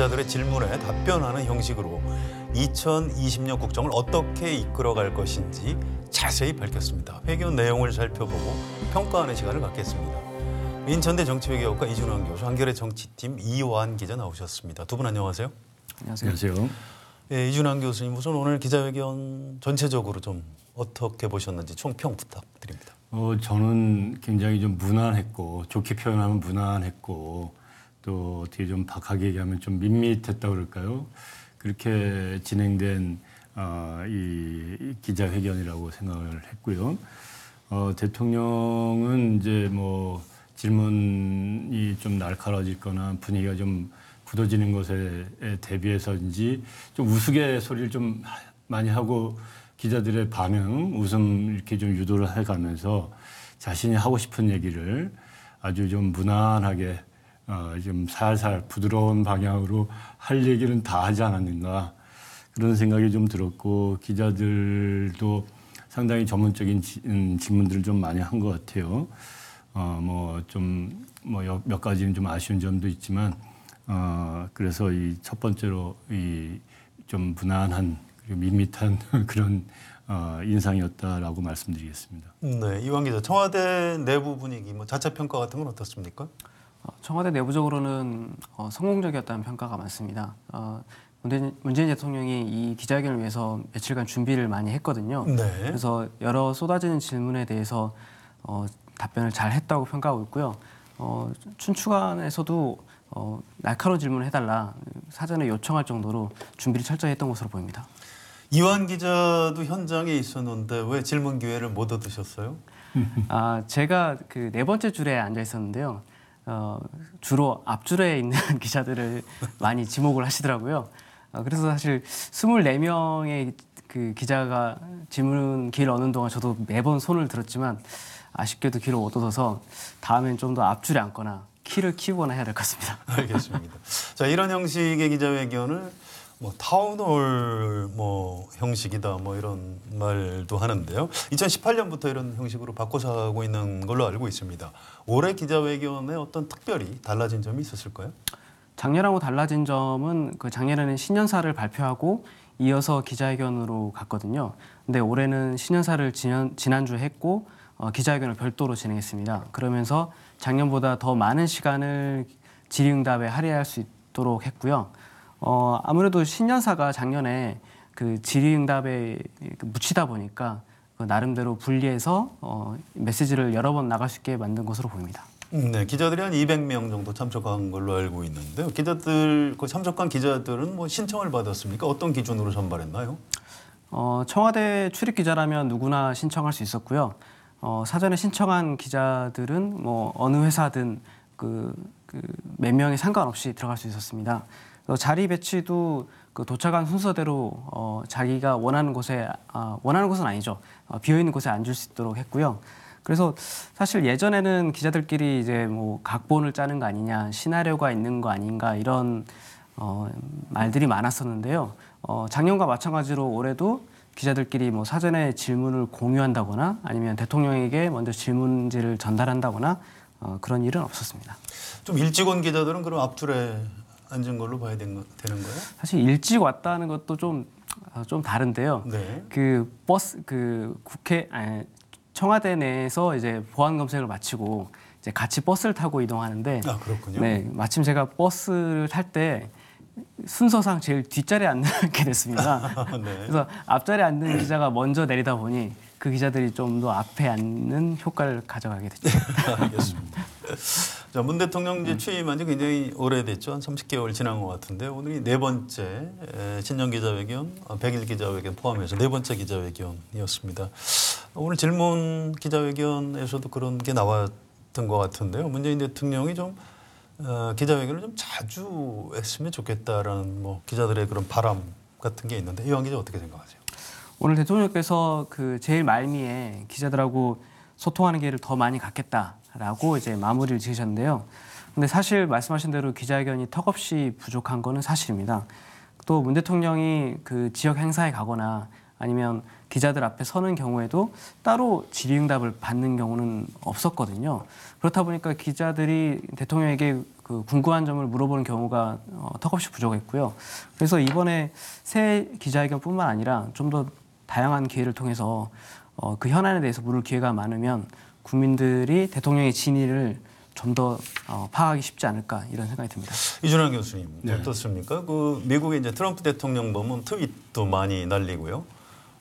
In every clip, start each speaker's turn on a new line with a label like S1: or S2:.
S1: 기자들의 질문에 답변하는 형식으로 2020년 국정을 어떻게 이끌어갈 것인지 자세히 밝혔습니다. 회견 내용을 살펴보고 평가하는 시간을 갖겠습니다. 인천대 정치외교학과 이준환 교수, 한겨레 정치팀 이완 기자 나오셨습니다. 두 분 안녕하세요.
S2: 안녕하세요.
S1: 예, 이준환 교수님, 우선 오늘 기자회견 전체적으로 좀 어떻게 보셨는지 총평 부탁드립니다.
S2: 저는 굉장히 좀 무난했고, 좋게 표현하면 무난했고, 또 어떻게 좀 박하게 얘기하면 좀 밋밋했다 그럴까요? 그렇게 진행된 이 기자회견이라고 생각을 했고요. 대통령은 이제 뭐 질문이 좀 날카로워질거나 분위기가 좀 굳어지는 것에 대비해서인지 좀 우스갯소리를 좀 많이 하고 기자들의 반응, 웃음 이렇게 좀 유도를 해가면서 자신이 하고 싶은 얘기를 아주 좀 무난하게 좀 살살 부드러운 방향으로 할 얘기는 다 하지 않았는가 그런 생각이 좀 들었고, 기자들도 상당히 전문적인 질문들을 좀 많이 한 것 같아요. 몇 가지는 좀 아쉬운 점도 있지만, 그래서 이 첫 번째로 이 좀 무난한 그리고 밋밋한 그런 인상이었다라고 말씀드리겠습니다.
S1: 네, 이완 기자, 청와대 내부 분위기, 뭐 자체 평가 같은 건 어떻습니까?
S3: 청와대 내부적으로는 성공적이었다는 평가가 많습니다. 문재인 대통령이 이 기자회견을 위해서 며칠간 준비를 많이 했거든요.
S1: 네.
S3: 그래서 여러 쏟아지는 질문에 대해서 답변을 잘 했다고 평가하고 있고요. 춘추관에서도 날카로운 질문을 해달라 사전에 요청할 정도로 준비를 철저히 했던 것으로 보입니다.
S1: 이완 기자도 현장에 있었는데 왜 질문 기회를 못 얻으셨어요?
S3: 제가 그 네 번째 줄에 앉아 있었는데요. 주로 앞줄에 있는 기자들을 많이 지목을 하시더라고요. 그래서 사실 24명의 그 기자가 질문 기회를 얻는 동안 저도 매번 손을 들었지만 아쉽게도 기회를 못 얻어서 다음엔 좀 더 앞줄에 앉거나 키를 키우거나 해야 될 것 같습니다.
S1: 알겠습니다. 자, 이런 형식의 기자회견을 뭐 타운홀 형식이다 이런 말도 하는데요. 2018년부터 이런 형식으로 바꿔서 하고 있는 걸로 알고 있습니다. 올해 기자회견에 어떤 특별히 달라진 점이 있었을까요?
S3: 작년하고 달라진 점은 그 작년에는 신년사를 발표하고 이어서 기자회견으로 갔거든요. 근데 올해는 신년사를 지난주에 했고 기자회견을 별도로 진행했습니다. 그러면서 작년보다 더 많은 시간을 질의응답에 할애할 수 있도록 했고요. 아무래도 신년사가 작년에 그 질의응답에 묻히다 보니까 그 나름대로 분리해서 메시지를 여러 번 나갈 수 있게 만든 것으로 보입니다.
S1: 네, 기자들이 한 200명 정도 참석한 걸로 알고 있는데요. 그 참석한 기자들은 뭐 신청을 받았습니까? 어떤 기준으로 선발했나요?
S3: 청와대 출입 기자라면 누구나 신청할 수 있었고요. 사전에 신청한 기자들은 뭐 어느 회사든 몇 명에 상관없이 들어갈 수 있었습니다. 자리 배치도 그 도착한 순서대로 자기가 원하는 곳에 원하는 곳은 아니죠. 비어 있는 곳에 앉을 수 있도록 했고요. 그래서 사실 예전에는 기자들끼리 이제 뭐 각본을 짜는 거 아니냐, 시나리오가 있는 거 아닌가 이런 말들이 많았었는데요. 작년과 마찬가지로 올해도 기자들끼리 뭐 사전에 질문을 공유한다거나 아니면 대통령에게 먼저 질문지를 전달한다거나 그런 일은 없었습니다.
S1: 좀 일찍 온 기자들은 그럼 앞줄에 앉은 걸로 봐야 되는 거예요?
S3: 사실 일찍 왔다는 것도 좀 다른데요.
S1: 네.
S3: 청와대 내에서 이제 보안 검색을 마치고 이제 같이 버스를 타고 이동하는데.
S1: 그렇군요.
S3: 네, 마침 제가 버스를 탈 때 순서상 제일 뒷자리에 앉게 됐습니다.
S1: 네.
S3: 그래서 앞자리에 앉는 기자가 먼저 내리다 보니 그 기자들이 좀 더 앞에 앉는 효과를 가져가게 됐죠.
S1: 알겠습니다. 자, 문 대통령 이제 취임한 지 굉장히 오래됐죠. 한 30개월 지난 것 같은데 오늘이 네 번째 신년 기자회견, 100일 기자회견 포함해서 네 번째 기자회견이었습니다. 오늘 질문 기자회견에서도 그런 게 나왔던 것 같은데요. 문재인 대통령이 좀 기자회견을 좀 자주 했으면 좋겠다라는 기자들의 그런 바람 같은 게 있는데 이완 기자 어떻게 생각하세요?
S3: 오늘 대통령께서 그 제일 말미에 기자들하고 소통하는 기회를 더 많이 갖겠다라고 이제 마무리를 지으셨는데요. 근데 사실 말씀하신 대로 기자회견이 턱없이 부족한 거는 사실입니다. 또 문 대통령이 그 지역 행사에 가거나 아니면 기자들 앞에 서는 경우에도 따로 질의응답을 받는 경우는 없었거든요. 그렇다 보니까 기자들이 대통령에게 그 궁금한 점을 물어보는 경우가 턱없이 부족했고요. 그래서 이번에 새 기자회견뿐만 아니라 좀 더 다양한 기회를 통해서 그 현안에 대해서 물을 기회가 많으면 국민들이 대통령의 진위를 좀 더 파악하기 쉽지 않을까 이런 생각이 듭니다.
S1: 이준환 교수님
S2: 네.
S1: 어떻습니까? 그 미국의 이제 트럼프 대통령 보면 트윗도 많이 날리고요.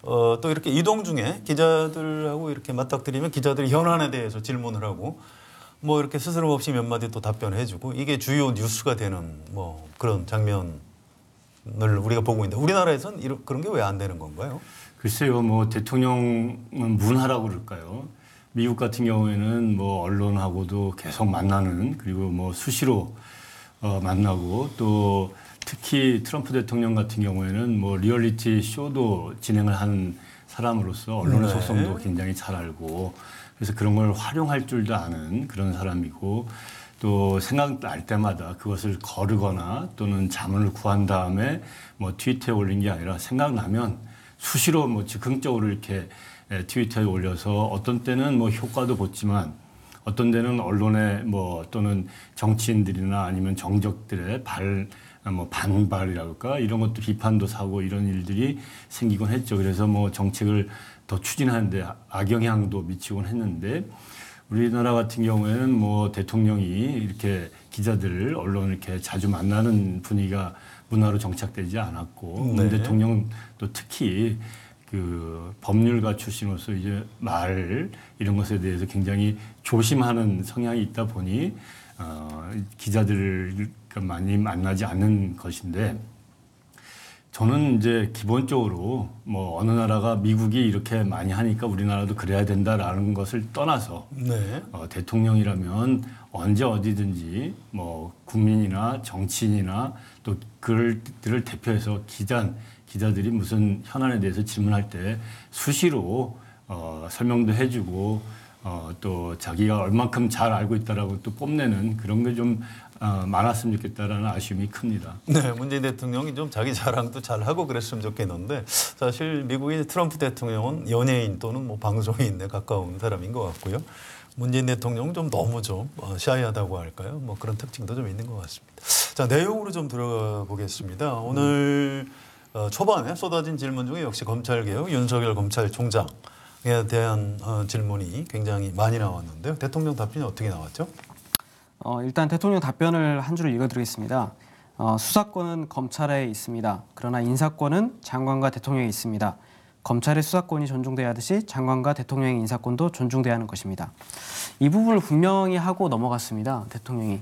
S1: 또 이렇게 이동 중에 기자들하고 이렇게 맞닥뜨리면 기자들이 현안에 대해서 질문을 하고 뭐 이렇게 스스럼 없이 몇 마디 또 답변을 해주고 이게 주요 뉴스가 되는 뭐 그런 장면을 우리가 보고 있는데 우리나라에서는 그런 게 왜 안 되는 건가요?
S2: 글쎄요, 뭐 대통령은 문화라고 그럴까요? 미국 같은 경우에는 뭐 언론하고도 계속 만나는 그리고 뭐 수시로 만나고 또 특히 트럼프 대통령 같은 경우에는 뭐 리얼리티 쇼도 진행을 한 사람으로서 언론의
S1: 네.
S2: 속성도 굉장히 잘 알고 그래서 그런 걸 활용할 줄도 아는 그런 사람이고 또 생각날 때마다 그것을 거르거나 또는 자문을 구한 다음에 뭐 트위터에 올린 게 아니라 생각나면 수시로 뭐 즉흥적으로 이렇게 트위터에 올려서 어떤 때는 뭐 효과도 봤지만 어떤 데는 언론에 뭐 또는 정치인들이나 아니면 정적들의 반발이랄까 이런 것도 비판도 사고 이런 일들이 생기곤 했죠. 그래서 뭐 정책을 더 추진하는데 악영향도 미치곤 했는데 우리나라 같은 경우에는 뭐 대통령이 이렇게 기자들 언론을 이렇게 자주 만나는 분위기가 문화로 정착되지 않았고 문 대통령도 특히 그 법률가 출신으로서 이제 말 이런 것에 대해서 굉장히 조심하는 성향이 있다 보니 기자들을 많이 만나지 않는 것인데 저는 이제 기본적으로 뭐 어느 나라가 미국이 이렇게 많이 하니까 우리나라도 그래야 된다라는 것을 떠나서
S1: 네.
S2: 대통령이라면 언제 어디든지 뭐 국민이나 정치인이나 또 그들을 대표해서 기자들이 무슨 현안에 대해서 질문할 때 수시로 설명도 해주고 또 자기가 얼만큼 잘 알고 있다라고 또 뽐내는 그런 게 좀 많았으면 좋겠다라는 아쉬움이 큽니다.
S1: 네, 문재인 대통령이 좀 자기 자랑도 잘 하고 그랬으면 좋겠는데 사실 미국의 트럼프 대통령은 연예인 또는 뭐 방송인에 가까운 사람인 것 같고요. 문재인 대통령은 좀 너무 좀 샤이하다고 할까요? 뭐 그런 특징도 좀 있는 것 같습니다. 자, 내용으로 좀 들어가 보겠습니다. 오늘 초반에 쏟아진 질문 중에 역시 검찰개혁 윤석열 검찰총장에 대한 질문이 굉장히 많이 나왔는데요. 대통령 답변이 어떻게 나왔죠?
S3: 일단 대통령 답변을 한 줄을 읽어드리겠습니다. 수사권은 검찰에 있습니다. 그러나 인사권은 장관과 대통령에 있습니다. 검찰의 수사권이 존중돼야 하듯이 장관과 대통령의 인사권도 존중돼야 하는 것입니다. 이 부분을 분명히 하고 넘어갔습니다. 대통령이.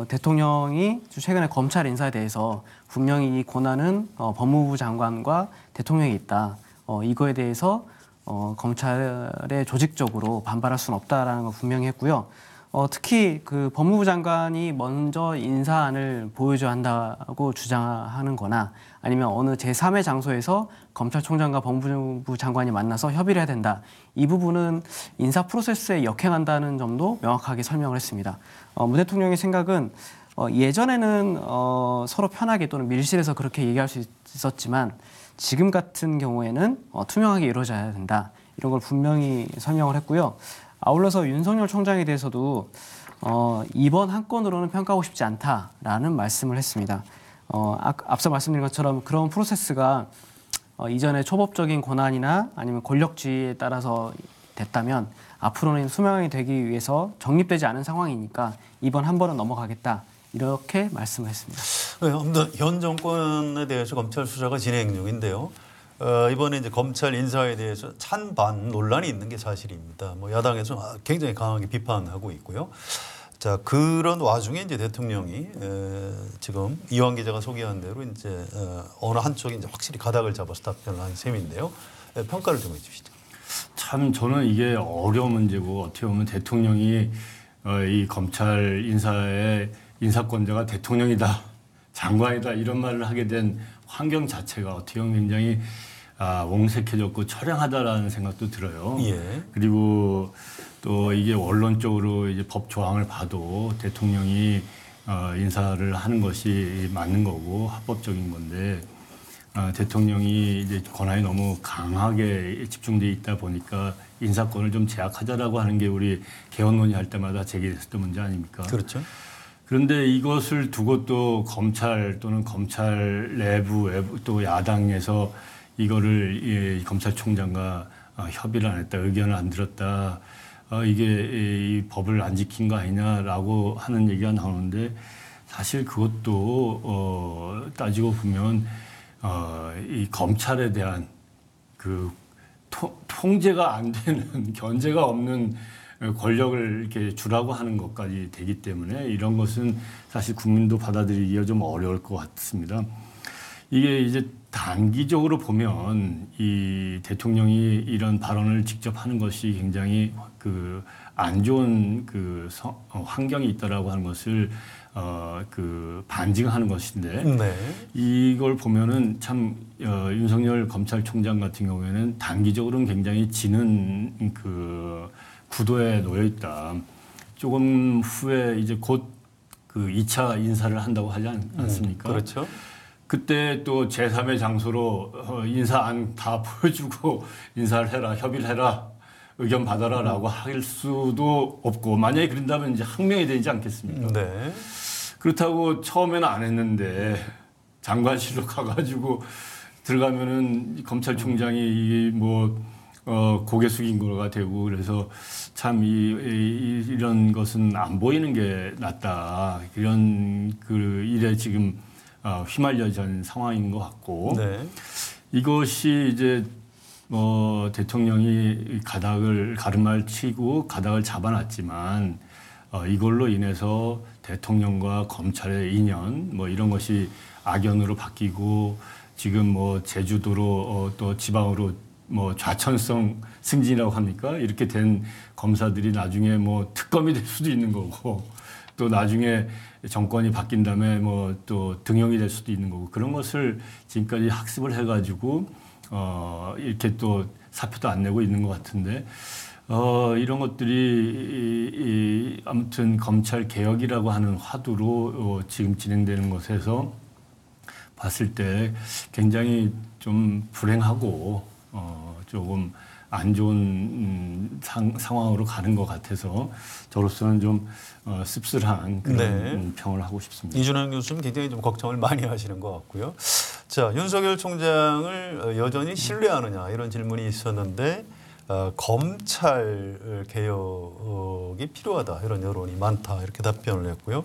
S3: 대통령이 최근에 검찰 인사에 대해서 분명히 이 권한은 법무부 장관과 대통령에 있다. 이거에 대해서 검찰에 조직적으로 반발할 수는 없다라는 걸 분명히 했고요. 특히 그 법무부 장관이 먼저 인사안을 보여줘야 한다고 주장하는 거나 아니면 어느 제3의 장소에서 검찰총장과 법무부 장관이 만나서 협의를 해야 된다. 이 부분은 인사 프로세스에 역행한다는 점도 명확하게 설명을 했습니다. 문 대통령의 생각은 예전에는 서로 편하게 또는 밀실에서 그렇게 얘기할 수 있었지만 지금 같은 경우에는 투명하게 이루어져야 된다. 이런 걸 분명히 설명을 했고요. 아울러서 윤석열 총장에 대해서도 이번 한 건으로는 평가하고 싶지 않다라는 말씀을 했습니다. 앞서 말씀드린 것처럼 그런 프로세스가 이전에 초법적인 권한이나 아니면 권력주의에 따라서 됐다면 앞으로는 수명이 되기 위해서 정립되지 않은 상황이니까 이번 한 번은 넘어가겠다. 이렇게 말씀을 했습니다.
S1: 네, 아무튼 현 정권에 대해서 검찰 수사가 진행 중인데요. 이번에 이제 검찰 인사에 대해서 찬반 논란이 있는 게 사실입니다. 뭐 야당에서 굉장히 강하게 비판하고 있고요. 자, 그런 와중에 이제 대통령이 지금 이완 기자가 소개한 대로 이제 어느 한쪽이 이제 확실히 가닥을 잡아서 답변을 한 셈인데요. 평가를 좀 해주시죠.
S2: 참 저는 이게 어려운 문제고 어떻게 보면 대통령이 이 검찰 인사의 인사권자가 대통령이다, 장관이다 이런 말을 하게 된 환경 자체가 어떻게 보면 굉장히 옹색해졌고 처량하다라는 생각도 들어요.
S1: 예.
S2: 그리고 또 이게 원론적으로 이제 법 조항을 봐도 대통령이 인사를 하는 것이 맞는 거고 합법적인 건데 대통령이 이제 권한이 너무 강하게 집중돼 있다 보니까 인사권을 좀 제약하자라고 하는 게 우리 개헌 논의할 때마다 제기됐었던 문제 아닙니까?
S1: 그렇죠.
S2: 그런데 이것을 두고 또 검찰 또는 검찰 내부, 외부 또 야당에서 이거를 검찰총장과 협의를 안 했다, 의견을 안 들었다, 이게 이 법을 안 지킨 거 아니냐라고 하는 얘기가 나오는데 사실 그것도 따지고 보면 이 검찰에 대한 그 통제가 안 되는 견제가 없는 권력을 이렇게 주라고 하는 것까지 되기 때문에 이런 것은 사실 국민도 받아들이기가 좀 어려울 것 같습니다. 이게 이제 단기적으로 보면 이 대통령이 이런 발언을 직접 하는 것이 굉장히 그 안 좋은 그 환경이 있다라고 하는 것을 그 반증하는 것인데
S1: 네.
S2: 이걸 보면은 참 윤석열 검찰총장 같은 경우에는 단기적으로는 굉장히 지는 그 구도에 놓여 있다. 조금 후에 이제 곧 그 2차 인사를 한다고 하지 않습니까?
S1: 그렇죠.
S2: 그때 또 제3의 장소로 인사안 다 보여주고 인사를 해라, 협의를 해라, 의견 받아라라고 할 수도 없고 만약에 그런다면 이제 항명이 되지 않겠습니까?
S1: 네.
S2: 그렇다고 처음에는 안 했는데 장관실로 가가지고 들어가면은 검찰총장이 뭐 고개 숙인 거가 되고 그래서 참 이런 것은 안 보이는 게 낫다. 이런 그 일에 지금 휘말려진 상황인 것 같고
S1: 네.
S2: 이것이 이제 대통령이 가르마를 치고 가닥을 잡아놨지만 이걸로 인해서 대통령과 검찰의 인연 뭐 이런 것이 악연으로 바뀌고 지금 뭐 제주도로 또 지방으로 뭐 좌천성 승진이라고 합니까? 이렇게 된 검사들이 나중에 뭐 특검이 될 수도 있는 거고 또 나중에 정권이 바뀐 다음에 뭐 또 등용이 될 수도 있는 거고 그런 것을 지금까지 학습을 해가지고 이렇게 또 사표도 안 내고 있는 것 같은데 이런 것들이 아무튼 검찰 개혁이라고 하는 화두로 지금 진행되는 것에서 봤을 때 굉장히 좀 불행하고 조금 안 좋은 상황으로 가는 것 같아서 저로서는 좀 씁쓸한 그런
S1: 네.
S2: 평을 하고 싶습니다.
S1: 이준환 교수님 굉장히 좀 걱정을 많이 하시는 것 같고요. 자, 윤석열 총장을 여전히 신뢰하느냐 이런 질문이 있었는데 검찰 개혁이 필요하다 이런 여론이 많다 이렇게 답변을 했고요.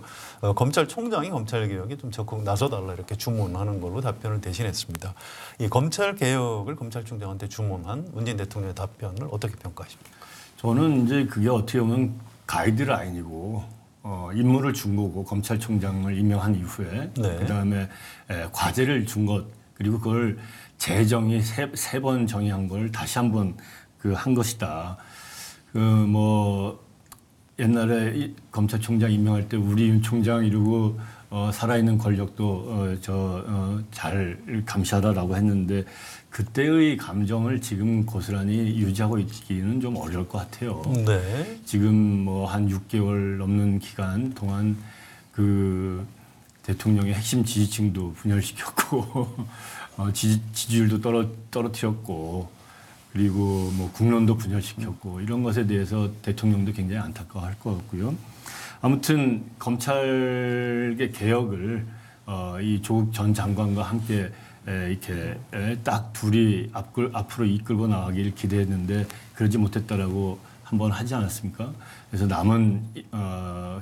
S1: 검찰총장이 검찰 개혁에 좀 적극 나서달라 이렇게 주문하는 걸로 답변을 대신했습니다. 이 검찰 개혁을 검찰총장한테 주문한 문재인 대통령의 답변을 어떻게 평가하십니까?
S2: 저는 이제 그게 어떻게 보면 가이드라인이고 임무를 준 거고 검찰총장을 임명한 이후에
S1: 네.
S2: 그다음에 과제를 준 것 그리고 그걸 재정의 세 번 정의한 걸 다시 한번 한 것이다. 뭐 옛날에 검찰총장 임명할 때 우리 윤 총장 이러고 살아있는 권력도 잘 감시하라라고 했는데 그때의 감정을 지금 고스란히 유지하고 있기는 좀 어려울 것 같아요.
S1: 네.
S2: 지금 뭐 한 6개월 넘는 기간 동안 그 대통령의 핵심 지지층도 분열시켰고 지지율도 떨어뜨렸고 그리고 뭐 국론도 분열시켰고 이런 것에 대해서 대통령도 굉장히 안타까워할 것 같고요. 아무튼 검찰의 개혁을 이 조국 전 장관과 함께 이렇게 딱 둘이 앞으로 이끌고 나가기를 기대했는데 그러지 못했다라고 한번 하지 않았습니까? 그래서 남은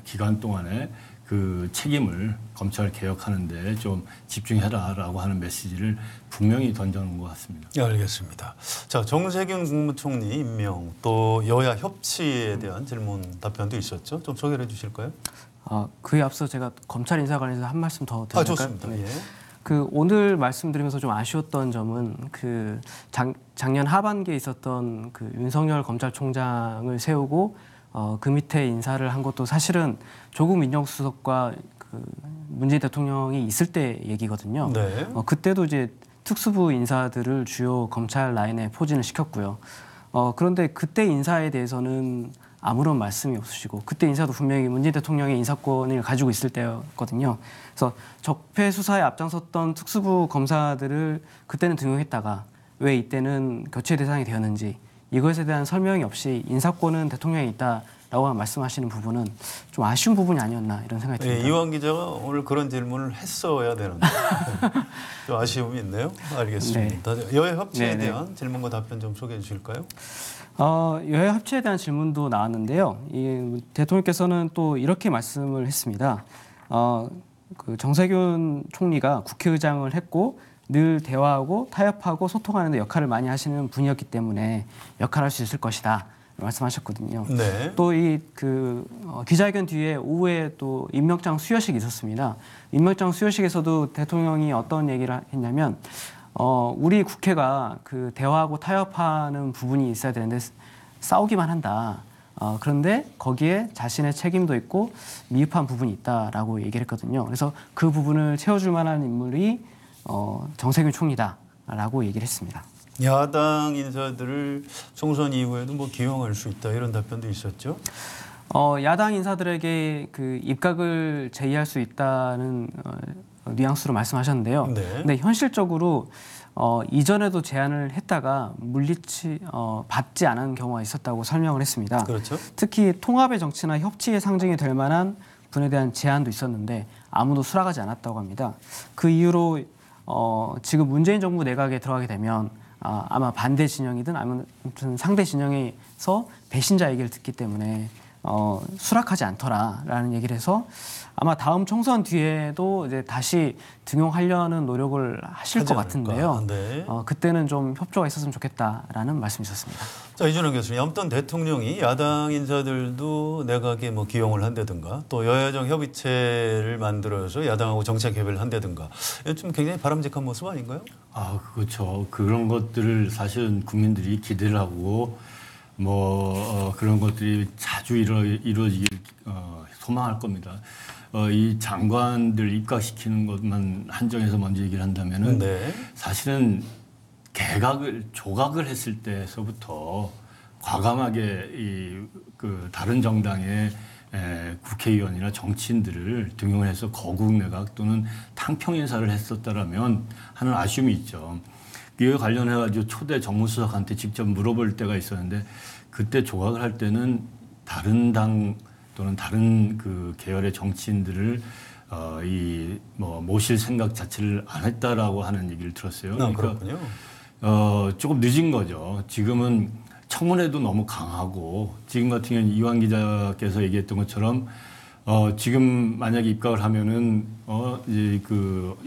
S2: 기간 동안에 그 책임을 검찰 개혁하는데 좀 집중해라라고 하는 메시지를 분명히 던져놓은 것 같습니다.
S1: 네, 알겠습니다. 자, 정세균 국무총리 임명 또 여야 협치에 대한 질문 답변도 있었죠. 좀 소개해 주실까요?
S3: 그에 앞서 제가 검찰 인사 관련해서 한 말씀 더 드릴까요?
S1: 좋습니다.
S3: 네.
S1: 예.
S3: 그 오늘 말씀드리면서 좀 아쉬웠던 점은 그 작년 하반기에 있었던 그 윤석열 검찰총장을 세우고 그 밑에 인사를 한 것도 사실은 조국 민정수석과 그 문재인 대통령이 있을 때 얘기거든요.
S1: 네.
S3: 그때도 이제 특수부 인사들을 주요 검찰 라인에 포진을 시켰고요. 그런데 그때 인사에 대해서는 아무런 말씀이 없으시고 그때 인사도 분명히 문재인 대통령의 인사권을 가지고 있을 때였거든요. 그래서 적폐 수사에 앞장섰던 특수부 검사들을 그때는 등용했다가 왜 이때는 교체 대상이 되었는지 이것에 대한 설명이 없이 인사권은 대통령에 있다라고 말씀하시는 부분은 좀 아쉬운 부분이 아니었나 이런 생각이 듭니다.
S1: 이완 기자가 오늘 그런 질문을 했어야 되는데 좀 아쉬움이 있네요. 알겠습니다. 여야 협치에 대한 질문과 답변 좀 소개해 주실까요?
S3: 여야 합치에 대한 질문도 나왔는데요. 대통령께서는 또 이렇게 말씀을 했습니다. 그 정세균 총리가 국회의장을 했고 늘 대화하고 타협하고 소통하는 데 역할을 많이 하시는 분이었기 때문에 역할할 수 있을 것이다 말씀하셨거든요.
S1: 네.
S3: 또 이 기자회견 뒤에 오후에 또 임명장 수여식이 있었습니다. 임명장 수여식에서도 대통령이 어떤 얘기를 했냐면 우리 국회가 그 대화하고 타협하는 부분이 있어야 되는데 싸우기만 한다. 그런데 거기에 자신의 책임도 있고 미흡한 부분이 있다라고 얘기를 했거든요. 그래서 그 부분을 채워줄 만한 인물이 정세균 총리다라고 얘기를 했습니다.
S1: 야당 인사들을 총선 이후에도 뭐 기용할 수 있다 이런 답변도 있었죠.
S3: 야당 인사들에게 그 입각을 제의할 수 있다는 뉘앙스로 말씀하셨는데요.
S1: 네.
S3: 근데 현실적으로 이전에도 제안을 했다가 받지 않은 경우가 있었다고 설명을 했습니다.
S1: 그렇죠.
S3: 특히 통합의 정치나 협치의 상징이 될 만한 분에 대한 제안도 있었는데 아무도 수락하지 않았다고 합니다. 그 이후로 지금 문재인 정부 내각에 들어가게 되면 아마 반대 진영이든 아무튼 상대 진영에서 배신자 얘기를 듣기 때문에 수락하지 않더라라는 얘기를 해서 아마 다음 총선 뒤에도 이제 다시 등용하려는 노력을 하실 것 같은데요.
S1: 네.
S3: 그때는 좀 협조가 있었으면 좋겠다라는 말씀이셨습니다.
S1: 자, 이준영 교수님, 아무튼 대통령이 야당 인사들도 내각에 뭐 기용을 한다든가 또 여야정 협의체를 만들어서 야당하고 정책 협의를 한다든가 좀 굉장히 바람직한 모습 아닌가요?
S2: 그렇죠. 그런 것들을 사실은 국민들이 기대를 하고 그런 것들이 자주 이루어지길 소망할 겁니다. 이 장관들 입각시키는 것만 한정해서 먼저 얘기를 한다면은
S1: 네.
S2: 사실은 조각을 했을 때서부터 과감하게 다른 정당의 국회의원이나 정치인들을 등용해서 거국 내각 또는 탕평 인사를 했었다라면 하는 아쉬움이 있죠. 이에 관련해가지고 초대 정무수석한테 직접 물어볼 때가 있었는데 그때 조각을 할 때는 다른 당 또는 다른 그 계열의 정치인들을 모실 생각 자체를 안 했다라고 하는 얘기를 들었어요.
S1: 그렇군요.
S2: 조금 늦은 거죠. 지금은 청문회도 너무 강하고 지금 같은 경우는 이완 기자께서 얘기했던 것처럼 지금 만약에 입각을 하면은 이제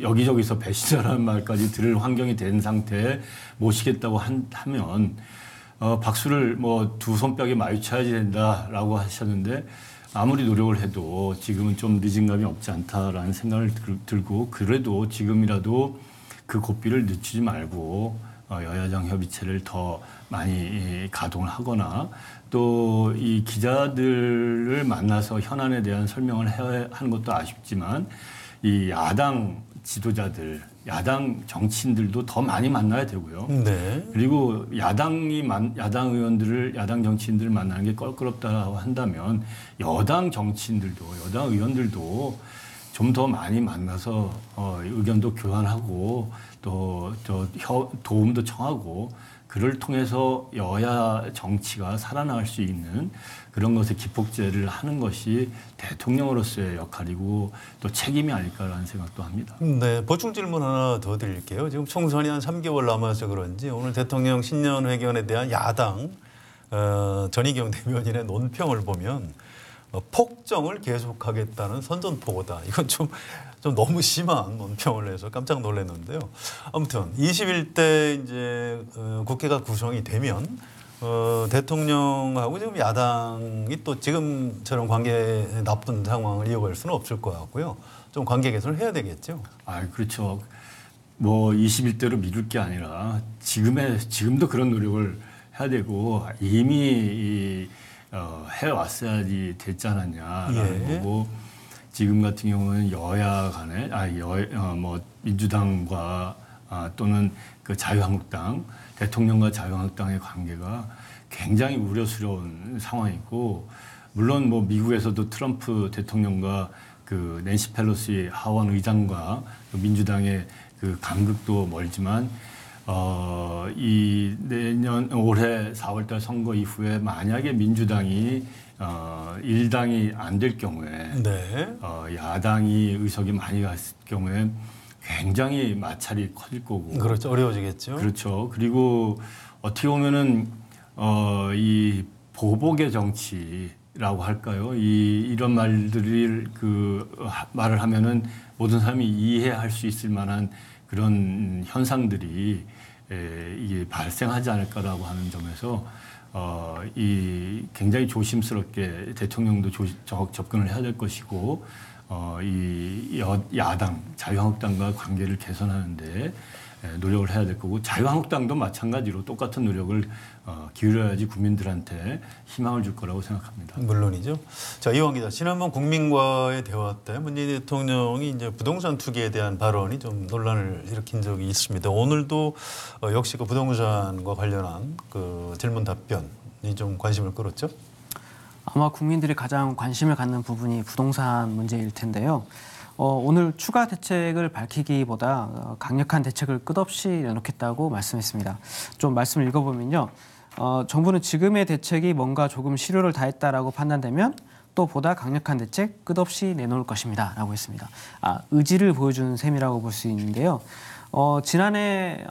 S2: 여기저기서 배신자라는 말까지 들을 환경이 된 상태에 모시겠다고 하면 박수를 두 손뼉에 마주쳐야지 된다라고 하셨는데 아무리 노력을 해도 지금은 좀 늦은 감이 없지 않다라는 생각을 들고 그래도 지금이라도 그 고삐를 늦추지 말고 여야정 협의체를 더 많이 가동을 하거나 또 이 기자들을 만나서 현안에 대한 설명을 해야 하는 것도 아쉽지만 이 야당 지도자들, 야당 정치인들도 더 많이 만나야 되고요.
S1: 네.
S2: 그리고 야당 의원들을, 야당 정치인들을 만나는 게 껄끄럽다고 한다면 여당 정치인들도, 여당 의원들도 좀 더 많이 만나서 의견도 교환하고 또 도움도 청하고 그를 통해서 여야 정치가 살아나갈 수 있는 그런 것에 기폭제를 하는 것이 대통령으로서의 역할이고 또 책임이 아닐까라는 생각도 합니다.
S1: 네, 보충 질문 하나 더 드릴게요. 지금 총선이 한 3개월 남아서 그런지 오늘 대통령 신년회견에 대한 야당 전희경 대변인의 논평을 보면 폭정을 계속하겠다는 선전포고다. 이건 좀 너무 심한 논평을 해서 깜짝 놀랐는데요. 아무튼 21대 이제 국회가 구성이 되면 대통령하고 지금 야당이 또 지금처럼 관계 나쁜 상황을 이어갈 수는 없을 것 같고요. 좀 관계 개선을 해야 되겠죠.
S2: 그렇죠. 21대로 미룰 게 아니라 지금도 그런 노력을 해야 되고 이미 해왔어야지 됐지 않았냐라는 거고 지금 같은 경우는 여야 간에 민주당과 또는 그 자유한국당, 대통령과 자유한국당의 관계가 굉장히 우려스러운 상황이고, 물론 뭐 미국에서도 트럼프 대통령과 그 낸시 펠로시 하원 의장과 그 민주당의 그 간극도 멀지만 이 내년 올해 4월달 선거 이후에 만약에 민주당이 일당이 안 될 경우에
S1: 네.
S2: 야당이 의석이 많이 갔을 경우에 굉장히 마찰이 커질 거고
S1: 그렇죠. 어려워지겠죠.
S2: 그렇죠. 그리고 어떻게 보면은 이 보복의 정치라고 할까요? 이런 말들을 말을 하면은 모든 사람이 이해할 수 있을 만한 그런 현상들이 이게 발생하지 않을까라고 하는 점에서 이 굉장히 조심스럽게 대통령도 접근을 해야 될 것이고 이 야당 자유한국당과 관계를 개선하는데 노력을 해야 될 거고 자유한국당도 마찬가지로 똑같은 노력을 기울여야지 국민들한테 희망을 줄 거라고 생각합니다.
S1: 물론이죠. 자, 이완 기자, 지난번 국민과의 대화 때 문재인 대통령이 이제 부동산 투기에 대한 발언이 좀 논란을 일으킨 적이 있습니다. 오늘도 역시 그 부동산과 관련한 그 질문 답변이 좀 관심을 끌었죠.
S3: 아마 국민들이 가장 관심을 갖는 부분이 부동산 문제일 텐데요. 오늘 추가 대책을 밝히기보다 강력한 대책을 끝없이 내놓겠다고 말씀했습니다. 좀 말씀을 읽어보면요. 정부는 지금의 대책이 뭔가 조금 실효를 다했다라고 판단되면 또 보다 강력한 대책 끝없이 내놓을 것입니다. 라고 했습니다. 의지를 보여준 셈이라고 볼 수 있는데요. 지난해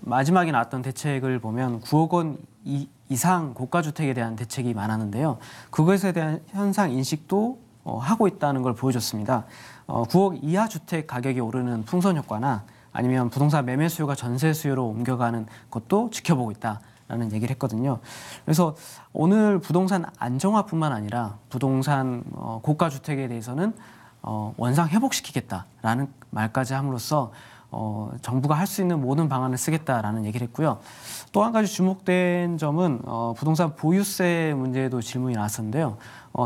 S3: 마지막에 나왔던 대책을 보면 9억 원 이상 고가주택에 대한 대책이 많았는데요. 그것에 대한 현상 인식도 하고 있다는 걸 보여줬습니다. 9억 이하 주택 가격이 오르는 풍선 효과나 아니면 부동산 매매 수요가 전세 수요로 옮겨가는 것도 지켜보고 있다라는 얘기를 했거든요. 그래서 오늘 부동산 안정화뿐만 아니라 부동산 고가 주택에 대해서는 원상 회복시키겠다라는 말까지 함으로써 정부가 할 수 있는 모든 방안을 쓰겠다라는 얘기를 했고요. 또 한 가지 주목된 점은 부동산 보유세 문제에도 질문이 나왔었는데요.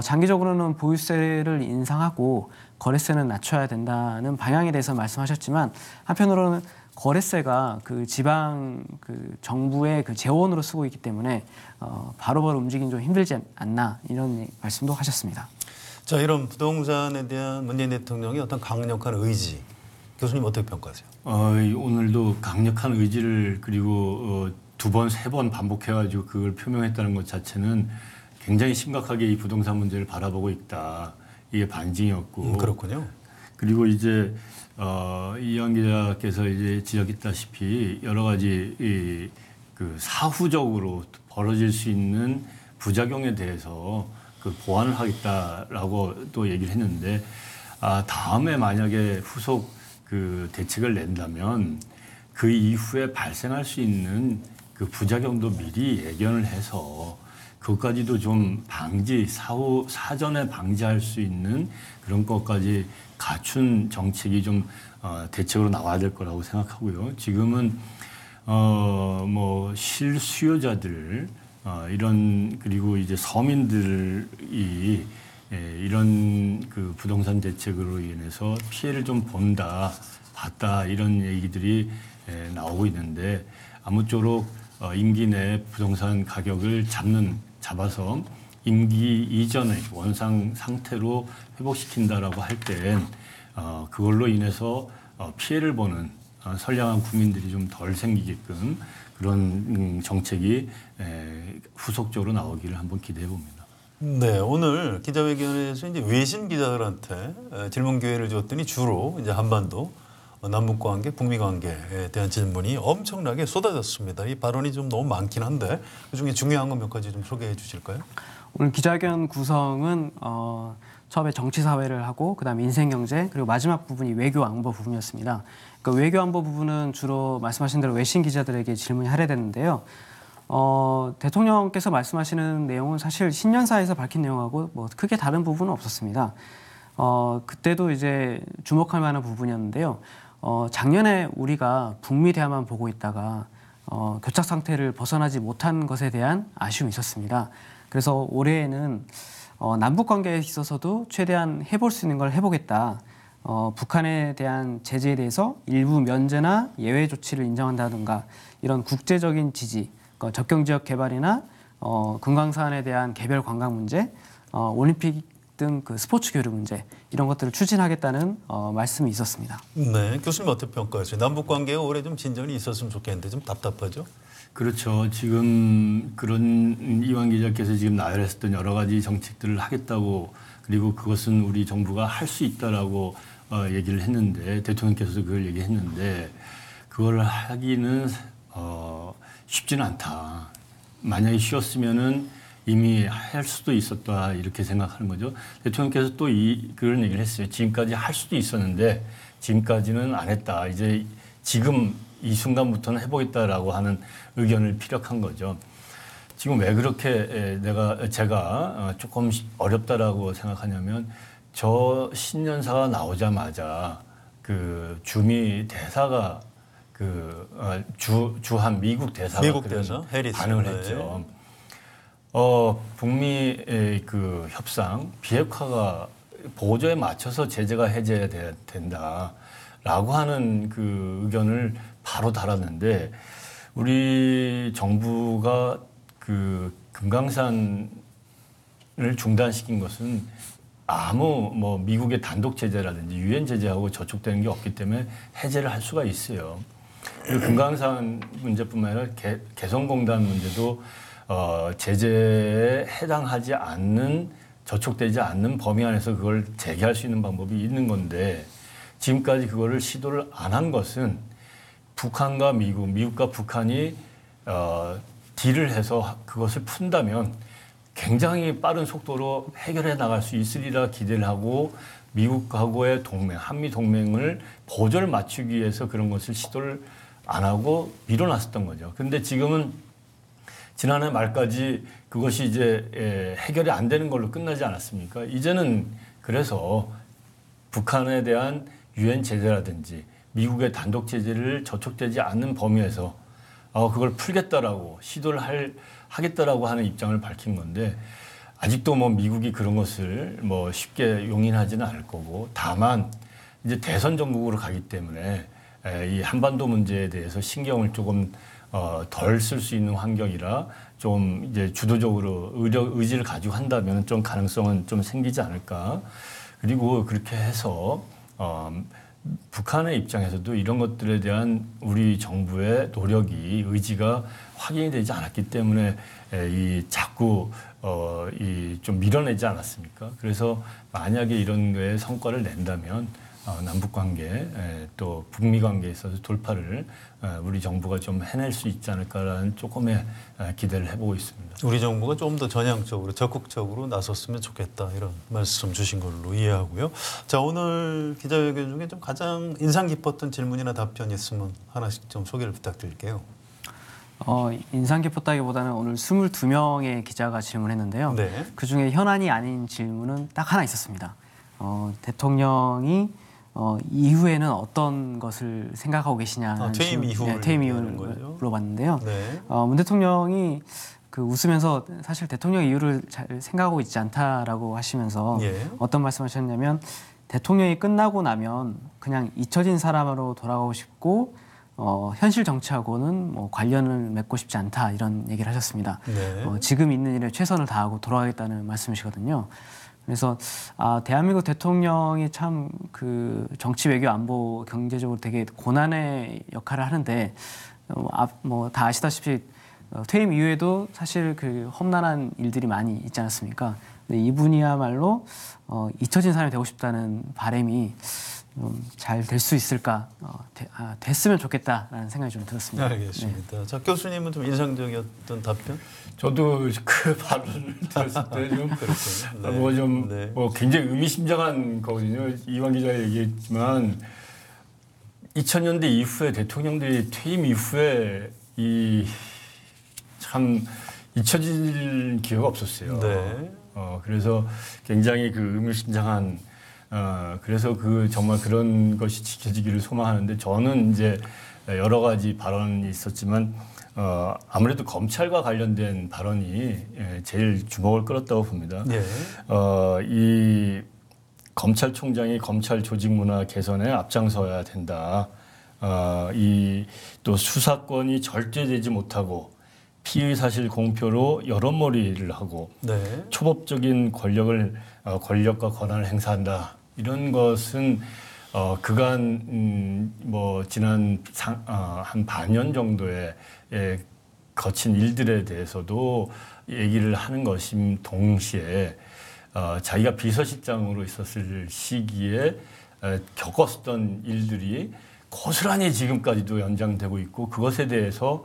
S3: 장기적으로는 보유세를 인상하고 거래세는 낮춰야 된다는 방향에 대해서 말씀하셨지만 한편으로는 거래세가 그 지방 그 정부의 그 재원으로 쓰고 있기 때문에 바로바로 움직이긴 좀 힘들지 않나 이런 말씀도 하셨습니다.
S1: 자, 이런 부동산에 대한 문재인 대통령의 어떤 강력한 의지, 교수님 어떻게 평가하세요?
S2: 오늘도 강력한 의지를 그리고 두 번, 세 번 반복해가지고 그걸 표명했다는 것 자체는 굉장히 심각하게 이 부동산 문제를 바라보고 있다. 이게 반증이었고.
S1: 그렇군요.
S2: 그리고 이제 이현 기자께서 이제 지적했다시피 여러 가지 그 사후적으로 벌어질 수 있는 부작용에 대해서 그 보완을 하겠다라고 또 얘기를 했는데 다음에 만약에 후속 그 대책을 낸다면 그 이후에 발생할 수 있는 그 부작용도 미리 예견을 해서 그것까지도 좀 사전에 방지할 수 있는 그런 것까지 갖춘 정책이 좀 대책으로 나와야 될 거라고 생각하고요. 지금은 뭐 실수요자들 이런 그리고 이제 서민들이 이런 그 부동산 대책으로 인해서 피해를 좀 봤다 이런 얘기들이 나오고 있는데 아무쪼록 임기 내 부동산 가격을 잡아서 임기 이전의 원상 상태로 회복시킨다라고 할 땐 그걸로 인해서 피해를 보는 선량한 국민들이 좀 덜 생기게끔 그런 정책이 후속적으로 나오기를 한번 기대해 봅니다.
S1: 네, 오늘 기자회견에서 이제 외신 기자들한테 질문 기회를 줬더니 주로 이제 한반도, 남북 관계, 북미 관계에 대한 질문이 엄청나게 쏟아졌습니다. 이 발언이 좀 너무 많긴 한데 그중에 중요한 거 몇 가지 좀 소개해 주실까요?
S3: 오늘 기자회견 구성은 처음에 정치 사회를 하고 그다음에 인생 경제 그리고 마지막 부분이 외교 안보 부분이었습니다. 그러니까 외교 안보 부분은 주로 말씀하신 대로 외신 기자들에게 질문이 할애됐는데요. 대통령께서 말씀하시는 내용은 사실 신년사에서 밝힌 내용하고 뭐 크게 다른 부분은 없었습니다. 그때도 이제 주목할 만한 부분이었는데요. 작년에 우리가 북미 대화만 보고 있다가 교착 상태를 벗어나지 못한 것에 대한 아쉬움이 있었습니다. 그래서 올해에는 남북 관계에 있어서도 최대한 해볼 수 있는 걸 해보겠다. 북한에 대한 제재에 대해서 일부 면제나 예외 조치를 인정한다든가 이런 국제적인 지지, 접경 지역 개발이나 금강산에 대한 개별 관광 문제, 올림픽 등 그 스포츠 교류 문제 이런 것들을 추진하겠다는 말씀이 있었습니다.
S1: 네, 교수님 어떻게 평가하세요? 남북 관계가 올해 좀 진전이 있었으면 좋겠는데 좀 답답하죠?
S2: 그렇죠. 지금 그런 이완 기자께서 지금 나열했었던 여러 가지 정책들을 하겠다고 그리고 그것은 우리 정부가 할 수 있다라고 얘기를 했는데 대통령께서도 그걸 얘기했는데 그걸 하기는 쉽지는 않다. 만약에 쉬웠으면은 이미 할 수도 있었다 이렇게 생각하는 거죠. 대통령께서 또 그런 얘기를 했어요. 지금까지 할 수도 있었는데 지금까지는 안 했다. 이제 지금 이 순간부터는 해보겠다라고 하는 의견을 피력한 거죠. 지금 왜 그렇게 제가 조금 어렵다라고 생각하냐면 저 신년사가 나오자마자 그 주미 대사가 주한 미국 대사가
S1: 미국 대사 해리스
S2: 반응을
S1: 네.
S2: 했죠. 북미의 그 협상 비핵화가 보조에 맞춰서 제재가 해제돼야 된다라고 하는 그 의견을 바로 달았는데 우리 정부가 그 금강산을 중단시킨 것은 아무 뭐 미국의 단독 제재라든지 유엔 제재하고 저촉되는 게 없기 때문에 해제를 할 수가 있어요. 그리고 금강산 문제뿐만 아니라 개성공단 문제도 제재에 해당하지 않는 저촉되지 않는 범위 안에서 그걸 재개할 수 있는 방법이 있는 건데 지금까지 그거를 시도를 안 한 것은 북한과 미국과 북한이 딜을 해서 그것을 푼다면 굉장히 빠른 속도로 해결해 나갈 수 있으리라 기대를 하고 미국하고의 동맹, 한미 동맹을 보조를 맞추기 위해서 그런 것을 시도를 안 하고 밀어놨었던 거죠. 그런데 지금은 지난해 말까지 그것이 이제 해결이 안 되는 걸로 끝나지 않았습니까? 이제는 그래서 북한에 대한 유엔 제재라든지 미국의 단독 제재를 저촉되지 않는 범위에서 그걸 풀겠다라고 시도를 하겠다라고 하는 입장을 밝힌 건데 아직도 뭐 미국이 그런 것을 뭐 쉽게 용인하지는 않을 거고 다만 이제 대선 정국으로 가기 때문에 이 한반도 문제에 대해서 신경을 조금 덜 쓸 수 있는 환경이라 좀 이제 주도적으로 의지를 가지고 한다면 좀 가능성은 좀 생기지 않을까. 그리고 그렇게 해서 북한의 입장에서도 이런 것들에 대한 우리 정부의 노력이 의지가 확인이 되지 않았기 때문에 이 자꾸 이 좀 밀어내지 않았습니까? 그래서 만약에 이런 거에 성과를 낸다면 남북 관계 또 북미 관계에 있어서 돌파를 우리 정부가 좀 해낼 수 있지 않을까라는 조금의 기대를 해보고 있습니다.
S1: 우리 정부가 좀 더 전향적으로 적극적으로 나섰으면 좋겠다 이런 말씀 주신 걸로 이해하고요. 자 오늘 기자회견 중에 좀 가장 인상 깊었던 질문이나 답변 있으면 하나씩 좀 소개를 부탁드릴게요.
S3: 인상 깊었다기보다는 오늘 22명의 기자가 질문했는데요.
S1: 네.
S3: 그중에 현안이 아닌 질문은 딱 하나 있었습니다. 대통령이 이후에는 어떤 것을 생각하고 계시냐는
S1: 퇴임 이후를
S3: 퇴임
S1: 얘기하는
S3: 이후를
S1: 거죠.
S3: 물어봤는데요.
S1: 네.
S3: 문 대통령이 그 웃으면서 사실 대통령 이후를 잘 생각하고 있지 않다라고 하시면서
S1: 예.
S3: 어떤 말씀하셨냐면 대통령이 끝나고 나면 그냥 잊혀진 사람으로 돌아가고 싶고 현실 정치하고는 뭐 관련을 맺고 싶지 않다 이런 얘기를 하셨습니다.
S1: 네.
S3: 지금 있는 일에 최선을 다하고 돌아가겠다는 말씀이시거든요. 그래서 대한민국 대통령이 참 그 정치, 외교, 안보, 경제적으로 되게 고난의 역할을 하는데 뭐 다 아시다시피 퇴임 이후에도 사실 그 험난한 일들이 많이 있지 않았습니까? 근데 이분이야말로 잊혀진 사람이 되고 싶다는 바람이 잘 될 수 있을까? 됐으면 좋겠다라는 생각이 좀 들었습니다.
S1: 알겠습니다. 네. 자 교수님은 좀 인상적이었던 답변?
S2: 저도 그 발언을 들었을 때좀
S1: 그렇군요.
S2: 뭐좀
S1: 네.
S2: 뭐 굉장히 의미심장한 거거든요. 이완 기자가 얘기했지만 2000년대 이후에 대통령들이 퇴임 이후에 이 참 잊혀질 기회가 없었어요.
S1: 네.
S2: 그래서 굉장히 그 의미심장한 그래서 그 정말 그런 것이 지켜지기를 소망하는데 저는 이제 여러 가지 발언이 있었지만 아무래도 검찰과 관련된 발언이 제일 주목을 끌었다고 봅니다.
S1: 네.
S2: 이 검찰총장이 검찰 조직 문화 개선에 앞장서야 된다. 이 또 수사권이 절제되지 못하고 피의 사실 공표로 여론몰이를 하고
S1: 네.
S2: 초법적인 권력과 권한을 행사한다. 이런 것은 그간 뭐 지난 한 반년 정도의 거친 일들에 대해서도 얘기를 하는 것임 동시에 자기가 비서실장으로 있었을 시기에 겪었던 일들이 고스란히 지금까지도 연장되고 있고 그것에 대해서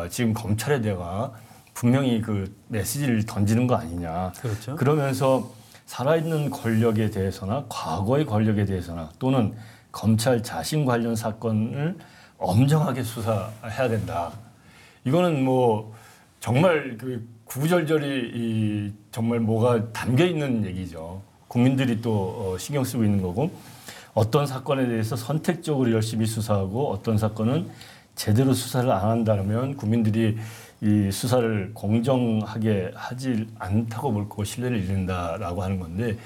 S2: 지금 검찰에 대가 분명히 그 메시지를 던지는 거 아니냐.
S1: 그렇죠.
S2: 그러면서 살아있는 권력에 대해서나 과거의 권력에 대해서나 또는 검찰 자신 관련 사건을 엄정하게 수사해야 된다. 이거는 뭐 정말 그 구구절절이 정말 뭐가 담겨 있는 얘기죠. 국민들이 또 신경 쓰고 있는 거고 어떤 사건에 대해서 선택적으로 열심히 수사하고 어떤 사건은 제대로 수사를 안 한다면 국민들이 이 수사를 공정하게 하지 않다고 볼 거고 신뢰를 잃는다라고 하는 건데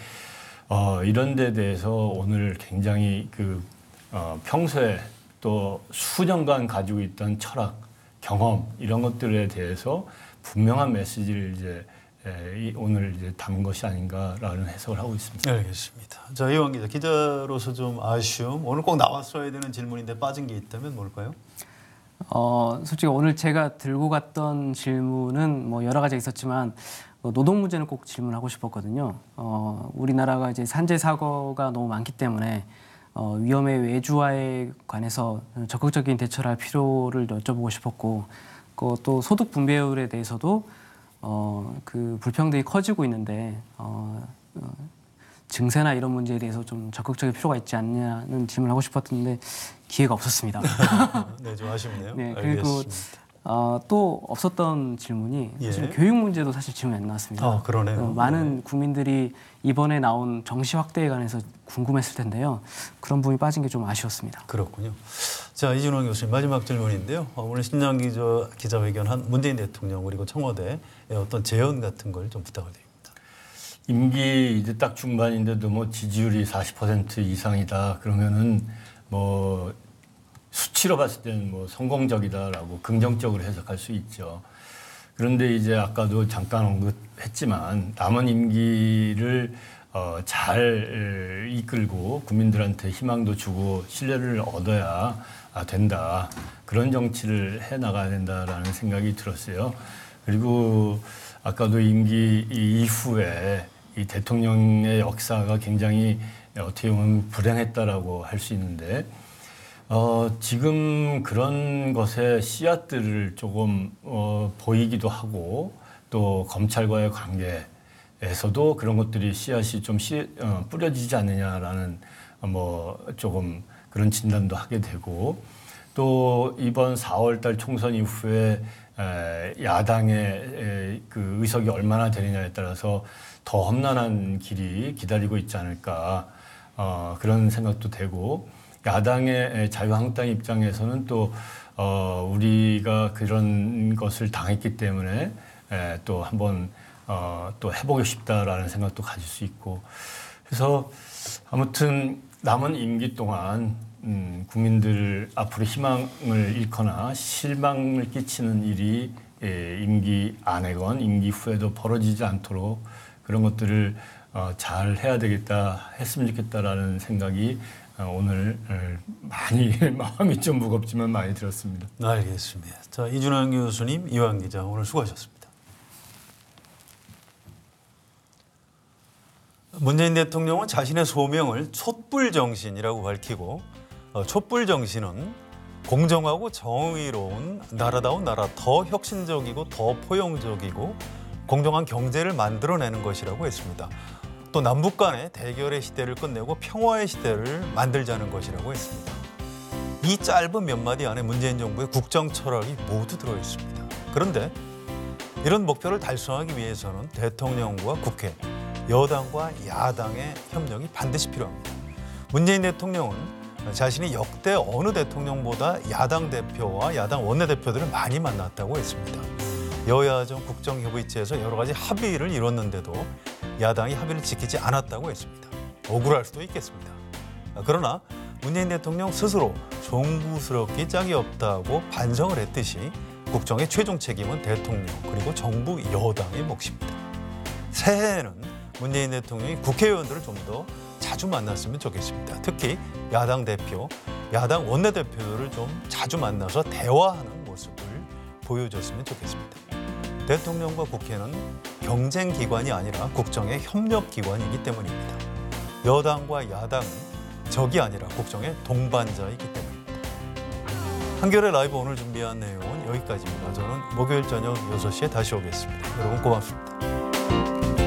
S2: 이런 데 대해서 오늘 굉장히 평소에 또 수년간 가지고 있던 철학, 경험 이런 것들에 대해서 분명한 메시지를 이제 오늘 이제 담은 것이 아닌가라는 해석을 하고 있습니다.
S1: 알겠습니다. 자, 이완 기자, 기자로서 좀 아쉬움, 오늘 꼭 나왔어야 되는 질문인데 빠진 게 있다면 뭘까요?
S3: 솔직히 오늘 제가 들고 갔던 질문은 뭐 여러 가지 있었지만 노동 문제는 꼭 질문하고 싶었거든요. 우리나라가 이제 산재 사고가 너무 많기 때문에 위험의 외주화에 관해서 적극적인 대처를 할 필요를 여쭤보고 싶었고, 또 소득 분배율에 대해서도 그 불평등이 커지고 있는데 증세나 이런 문제에 대해서 좀 적극적인 필요가 있지 않냐는 질문을 하고 싶었는데 기회가 없었습니다.
S1: 네, 좀 아쉽네요.
S3: 네, 그리고
S1: 알겠습니다.
S3: 또 없었던 질문이
S1: 예.
S3: 사실 교육 문제도 사실 질문이 안 나왔습니다.
S1: 그러네요.
S3: 많은 국민들이 이번에 나온 정시 확대에 관해서 궁금했을 텐데요. 그런 부분이 빠진 게 좀 아쉬웠습니다.
S1: 그렇군요. 자, 이준원 교수님 마지막 질문인데요. 오늘 신년 기자회견한 문재인 대통령 그리고 청와대의 어떤 제언 같은 걸 좀 부탁을 드립니다.
S2: 임기 이제 딱 중반인데도 뭐 지지율이 40% 이상이다. 그러면은 뭐 수치로 봤을 때는 뭐 성공적이다라고 긍정적으로 해석할 수 있죠. 그런데 이제 아까도 잠깐 언급했지만 남은 임기를 잘 이끌고 국민들한테 희망도 주고 신뢰를 얻어야 된다. 그런 정치를 해 나가야 된다라는 생각이 들었어요. 그리고 아까도 임기 이후에 이 대통령의 역사가 굉장히 어떻게 보면 불행했다라고 할 수 있는데 지금 그런 것의 씨앗들을 조금 보이기도 하고 또 검찰과의 관계에서도 그런 것들이 씨앗이 좀 뿌려지지 않느냐라는 뭐 조금 그런 진단도 하게 되고 또 이번 4월달 총선 이후에 야당의 그 의석이 얼마나 되느냐에 따라서 더 험난한 길이 기다리고 있지 않을까 그런 생각도 되고 야당의 자유한국당 입장에서는 또 우리가 그런 것을 당했기 때문에 또 한번 또 해보고 싶다라는 생각도 가질 수 있고 그래서 아무튼 남은 임기 동안 국민들 앞으로 희망을 잃거나 실망을 끼치는 일이 임기 안에건 임기 후에도 벌어지지 않도록 그런 것들을 잘 해야 되겠다 했으면 좋겠다라는 생각이 오늘 많이 마음이 좀 무겁지만 많이 들었습니다.
S1: 알겠습니다. 자, 이준환 교수님, 이완 기자 오늘 수고하셨습니다. 문재인 대통령은 자신의 소명을 촛불 정신이라고 밝히고 촛불 정신은 공정하고 정의로운 나라다운 나라, 더 혁신적이고 더 포용적이고 공정한 경제를 만들어내는 것이라고 했습니다. 또 남북 간의 대결의 시대를 끝내고 평화의 시대를 만들자는 것이라고 했습니다. 이 짧은 몇 마디 안에 문재인 정부의 국정 철학이 모두 들어있습니다. 그런데 이런 목표를 달성하기 위해서는 대통령과 국회, 여당과 야당의 협력이 반드시 필요합니다. 문재인 대통령은 자신이 역대 어느 대통령보다 야당 대표와 야당 원내대표들을 많이 만났다고 했습니다. 여야정 국정협의체에서 여러 가지 합의를 이뤘는데도 야당이 합의를 지키지 않았다고 했습니다. 억울할 수도 있겠습니다. 그러나 문재인 대통령 스스로 송구스럽기 짝이 없다고 반성을 했듯이 국정의 최종 책임은 대통령 그리고 정부 여당의 몫입니다. 새해에는 문재인 대통령이 국회의원들을 좀 더 자주 만났으면 좋겠습니다. 특히 야당 대표, 야당 원내대표들을 좀 자주 만나서 대화하는 모습을 보여줬으면 좋겠습니다. 대통령과 국회는 경쟁기관이 아니라 국정의 협력기관이기 때문입니다. 여당과 야당은 적이 아니라 국정의 동반자이기 때문입니다. 한겨레 라이브 오늘 준비한 내용은 여기까지입니다. 저는 목요일 저녁 6시에 다시 오겠습니다. 여러분 고맙습니다.